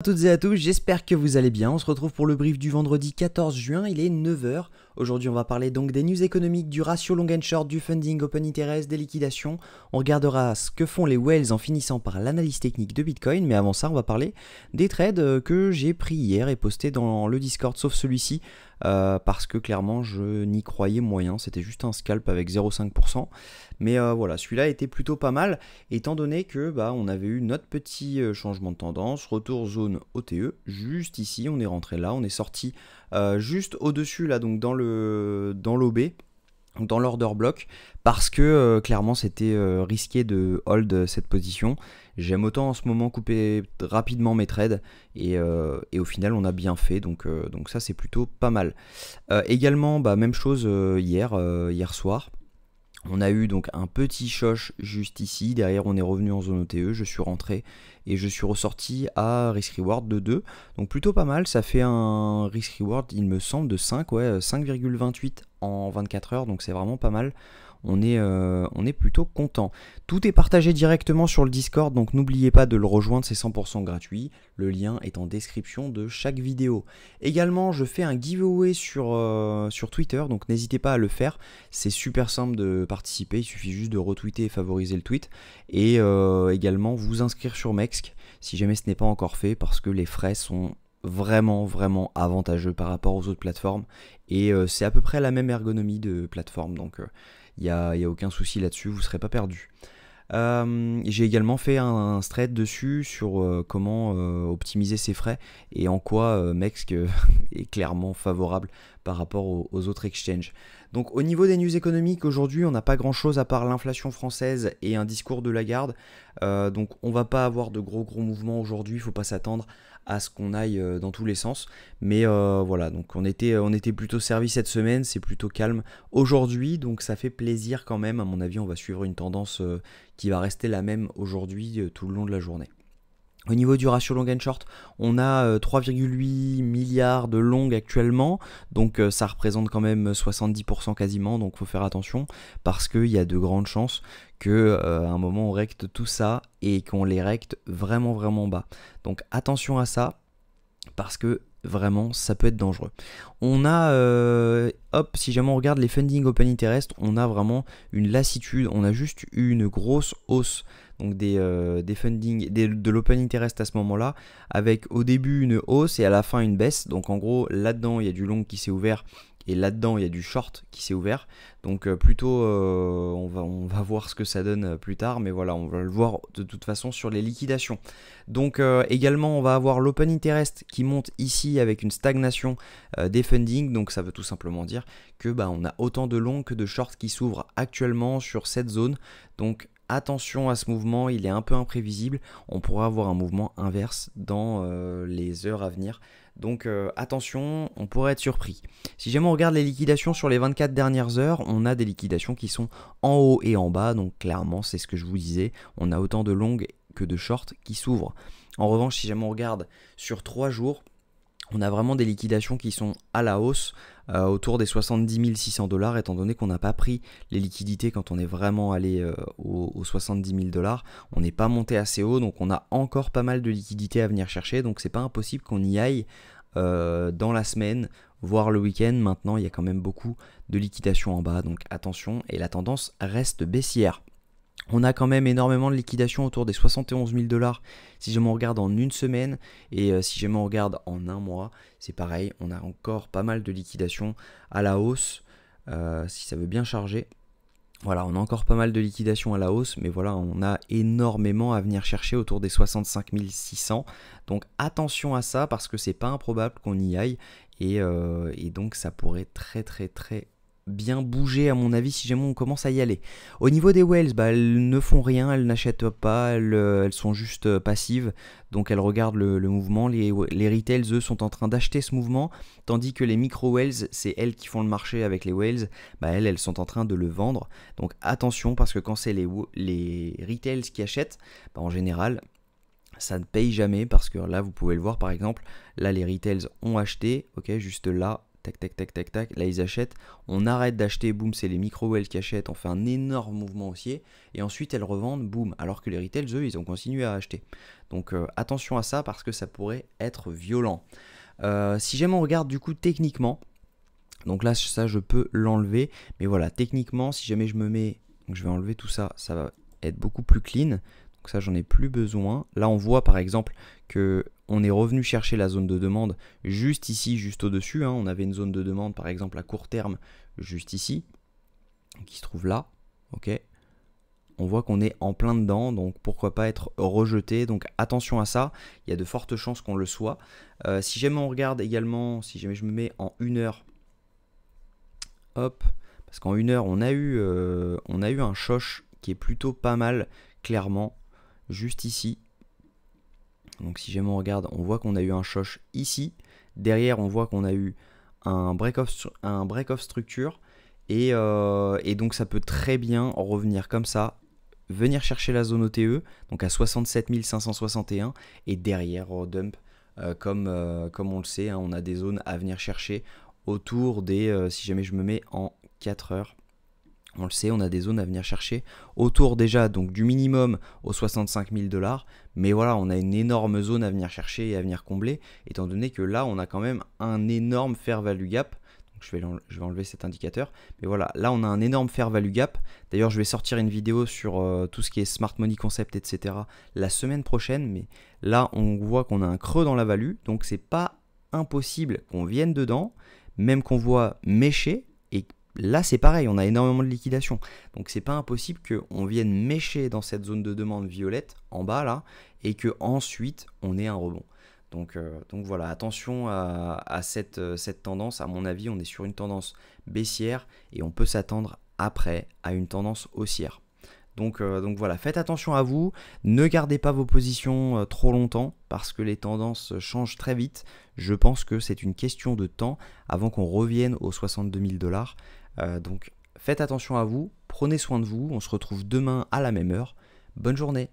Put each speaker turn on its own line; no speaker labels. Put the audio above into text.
À toutes et à tous, j'espère que vous allez bien. On se retrouve pour le brief du vendredi 14 juin, il est 9 h. Aujourd'hui, on va parler donc des news économiques, du ratio long and short, du funding, open interest, des liquidations. On regardera ce que font les whales en finissant par l'analyse technique de Bitcoin. Mais avant ça, on va parler des trades que j'ai pris hier et postés dans le Discord, sauf celui-ci, parce que clairement, je n'y croyais moyen. C'était juste un scalp avec 0,5%. Mais voilà, celui-là était plutôt pas mal, étant donné que on avait eu notre petit changement de tendance, retour zone OTE, juste ici, on est rentré là, on est sorti juste au-dessus là, donc dans l'OB, dans l'order block, parce que clairement c'était risqué de hold cette position. J'aime autant en ce moment couper rapidement mes trades, et au final on a bien fait, donc ça c'est plutôt pas mal. Également, même chose hier soir. On a eu donc un petit choche juste ici, derrière on est revenu en zone OTE, je suis rentré et je suis ressorti à risk reward de 2, donc plutôt pas mal, ça fait un risk reward il me semble de 5, ouais, 5,28 en 24 heures, donc c'est vraiment pas mal. On est plutôt content. Tout est partagé directement sur le Discord, donc n'oubliez pas de le rejoindre, c'est 100% gratuit. Le lien est en description de chaque vidéo. Également, je fais un giveaway sur Twitter, donc n'hésitez pas à le faire. C'est super simple de participer, il suffit juste de retweeter et favoriser le tweet. Et également, vous inscrire sur Mexc, si jamais ce n'est pas encore fait, parce que les frais sont vraiment avantageux par rapport aux autres plateformes. Et c'est à peu près la même ergonomie de plateforme, donc il n'y a aucun souci là-dessus, vous ne serez pas perdu. J'ai également fait un thread dessus sur comment optimiser ses frais et en quoi Mexc est clairement favorable par rapport aux autres exchanges. Donc au niveau des news économiques, aujourd'hui on n'a pas grand chose à part l'inflation française et un discours de Lagarde. Donc on va pas avoir de gros mouvements aujourd'hui, il ne faut pas s'attendre à ce qu'on aille dans tous les sens. Mais voilà, donc on était plutôt servi cette semaine, c'est plutôt calme aujourd'hui, donc ça fait plaisir quand même. À mon avis, on va suivre une tendance qui va rester la même aujourd'hui tout le long de la journée. Au niveau du ratio long and short, on a 3,8 milliards de long actuellement, donc ça représente quand même 70% quasiment, donc il faut faire attention, parce qu'il y a de grandes chances qu'à un moment on recte tout ça et qu'on les recte vraiment bas. Donc attention à ça, parce que vraiment ça peut être dangereux. On a si jamais on regarde les funding open interest, on a vraiment une lassitude, on a juste eu une grosse hausse donc des funding, de l'open interest à ce moment là, avec au début une hausse et à la fin une baisse. Donc en gros là dedans il y a du long qui s'est ouvert et là-dedans il y a du short qui s'est ouvert, donc plutôt on va voir ce que ça donne plus tard, mais voilà, on va le voir de toute façon sur les liquidations. Donc également on va avoir l'open interest qui monte ici avec une stagnation des funding, donc ça veut tout simplement dire que on a autant de long que de short qui s'ouvrent actuellement sur cette zone, donc attention à ce mouvement, il est un peu imprévisible, on pourra avoir un mouvement inverse dans les heures à venir. Donc attention, on pourrait être surpris. Si jamais on regarde les liquidations sur les 24 dernières heures, on a des liquidations qui sont en haut et en bas, donc clairement c'est ce que je vous disais, on a autant de longues que de shorts qui s'ouvrent. En revanche, si jamais on regarde sur 3 jours, on a vraiment des liquidations qui sont à la hausse, autour des 70 600 $, étant donné qu'on n'a pas pris les liquidités quand on est vraiment allé aux 70 000 $. On n'est pas monté assez haut, donc on a encore pas mal de liquidités à venir chercher, donc c'est pas impossible qu'on y aille dans la semaine, voire le week-end. Maintenant, il y a quand même beaucoup de liquidations en bas, donc attention, et la tendance reste baissière. On a quand même énormément de liquidations autour des 71 000 $ si jamais on regarde en une semaine, et si jamais on regarde en un mois, c'est pareil, on a encore pas mal de liquidations à la hausse, si ça veut bien charger. Voilà, on a encore pas mal de liquidations à la hausse, mais voilà, on a énormément à venir chercher autour des 65 600. Donc attention à ça, parce que c'est pas improbable qu'on y aille, et donc ça pourrait très bien bouger à mon avis si jamais on commence à y aller. Au niveau des whales, elles ne font rien, elles n'achètent pas, elles sont juste passives, donc elles regardent le mouvement. Les retails, eux, sont en train d'acheter ce mouvement, tandis que les micro whales, c'est elles qui font le marché avec les whales, elles sont en train de le vendre. Donc attention, parce que quand c'est les retails qui achètent, en général ça ne paye jamais, parce que là vous pouvez le voir par exemple, là les retails ont acheté, ok, juste là, tac, tac, tac, tac, tac, là ils achètent, on arrête d'acheter, boum, c'est les micro-whales qui achètent, on fait un énorme mouvement haussier, et ensuite elles revendent, boum, alors que les retails, eux, ils ont continué à acheter. Donc attention à ça parce que ça pourrait être violent. Si jamais on regarde du coup techniquement, donc là ça je peux l'enlever, mais voilà, techniquement, si jamais je me mets, donc je vais enlever tout ça, ça va être beaucoup plus clean, donc ça j'en ai plus besoin. Là on voit par exemple que on est revenu chercher la zone de demande juste ici, juste au-dessus, hein. On avait une zone de demande par exemple à court terme juste ici, qui se trouve là, ok. On voit qu'on est en plein dedans, donc pourquoi pas être rejeté. Donc attention à ça, il y a de fortes chances qu'on le soit. Si jamais on regarde également, si jamais je me mets en 1 heure, hop, parce qu'en 1 heure on a eu un choche qui est plutôt pas mal, clairement, juste ici. Donc si jamais on regarde, on voit qu'on a eu un choche ici. Derrière, on voit qu'on a eu un break-off structure. Et donc ça peut très bien revenir comme ça, venir chercher la zone OTE, donc à 67 561, et derrière dump, comme on le sait, hein, on a des zones à venir chercher autour des, si jamais je me mets en 4 heures, on le sait, on a des zones à venir chercher autour déjà donc du minimum aux 65 000 $, mais voilà, on a une énorme zone à venir chercher et à venir combler, étant donné que là, on a quand même un énorme fair value gap. Donc je vais enlever cet indicateur, mais voilà, là on a un énorme fair value gap. D'ailleurs, je vais sortir une vidéo sur tout ce qui est smart money concept, etc. la semaine prochaine, mais là on voit qu'on a un creux dans la value, donc c'est pas impossible qu'on vienne dedans, même qu'on voit mécher. Et là, c'est pareil, on a énormément de liquidation. Donc, c'est pas impossible qu'on vienne mécher dans cette zone de demande violette, en bas, là, et qu'ensuite, on ait un rebond. Donc voilà, attention à cette tendance. À mon avis, on est sur une tendance baissière et on peut s'attendre après à une tendance haussière. Donc voilà, faites attention à vous, ne gardez pas vos positions trop longtemps parce que les tendances changent très vite. Je pense que c'est une question de temps avant qu'on revienne aux 62 000 $. Donc faites attention à vous, prenez soin de vous, on se retrouve demain à la même heure. Bonne journée.